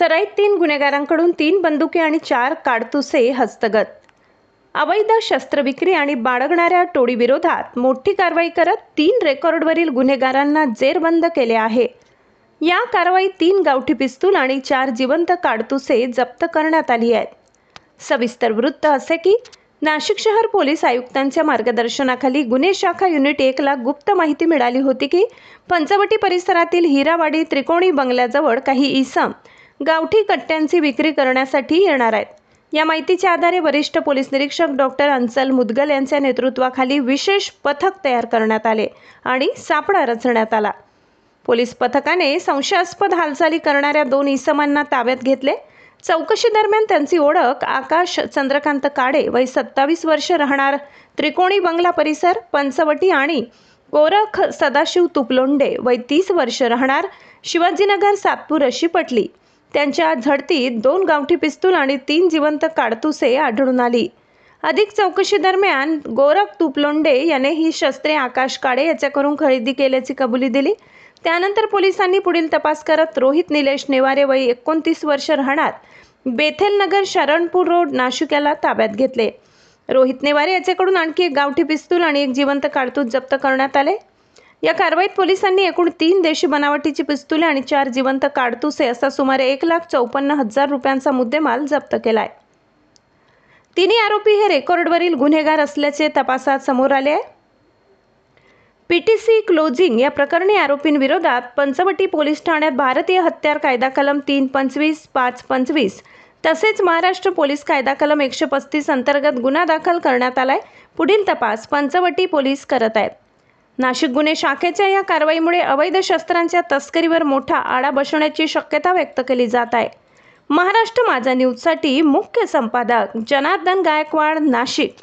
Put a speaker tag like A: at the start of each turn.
A: सराईत 3 गुन्हेगारांकडून 3 बंदुके आणि 4 काडतुसे हस्तगत. अवैध शस्त्रविक्री आणि बाळगणाऱ्या टोळीविरोधात मोठी कारवाई करत 3 रेकॉर्डवरील गुन्हेगारांना जेरबंद केले आहे. या कारवाईत 3 गावठी पिस्तूल आणि 4 जिवंत काडतुसे जप्त करण्यात आली आहेत. सविस्तर वृत्त असे की नाशिक शहर पोलीस आयुक्तांच्या मार्गदर्शनाखाली गुन्हे शाखा युनिट 1 ला गुप्त माहिती मिळाली होती की पंचवटी परिसरातील हिरावाडी त्रिकोणी बंगल्याजवळ काही इसम गावठी कट्ट्यांची विक्री करण्यासाठी येणार आहेत. या माहितीच्या आधारे वरिष्ठ पोलीस निरीक्षक डॉक्टर अंचल मुदगल यांच्या नेतृत्वाखाली विशेष पथक तयार करण्यात आले आणि सापळा रचण्यात आला. पोलीस पथकाने संशयास्पद हालचाली करणाऱ्या 2 इसमांना ताब्यात घेतले. चौकशी दरम्यान त्यांची ओळख आकाश चंद्रकांत काडे वय 27 वर्ष राहणार त्रिकोणी बंगला परिसर पंचवटी आणि गोरख सदाशिव तुपलोंडे वय 30 वर्ष राहणार शिवाजीनगर सातपूर अशी पटली. त्यांच्या झडतीत 2 गावठी पिस्तूल आणि 3 जिवंत काडतुसे आढळून आली. अधिक चौकशी दरम्यान गोरख तुपलोंडे याने ही शस्त्रे आकाश काडे याच्याकडून खरेदी केल्याची कबुली दिली. त्यानंतर पोलिसांनी पुढील तपास करत रोहित निलेश नेवारे वय 29 वर्ष राहणार बेथेलनगर शरणपूर रोड नाशिक याला ताब्यात घेतले. रोहित नेवारे याच्याकडून आणखी 1 गावठी पिस्तूल आणि 1 जिवंत काडतूस जप्त करण्यात आले. या कारवाईत पोलिसांनी एकूण 3 देशी बनावटीची पिस्तुले आणि 4 जिवंत काडतुसे असा सुमारे 1,54,000 रुपयांचा मुद्देमाल जप्त केलाय. तिन्ही आरोपी हे रेकॉर्डवरील गुन्हेगार असल्याचे तपासात समोर आले आहे. पीटीसी क्लोजिंग या प्रकरणी आरोपींविरोधात पंचवटी पोलीस ठाण्यात भारतीय हत्यार कायदा कलम 325, 525 तसेच महाराष्ट्र पोलीस कायदा कलम 135 अंतर्गत गुन्हा दाखल करण्यात आलाय. पुढील तपास पंचवटी पोलीस करत आहेत. नाशिक गुन्हे शाखेच्या या कारवाईमुळे अवैध शस्त्रांच्या तस्करीवर मोठा आळा बसण्याची शक्यता व्यक्त केली जात आहे. महाराष्ट्र माझा न्यूजसाठी मुख्य संपादक जनार्दन गायकवाड, नाशिक.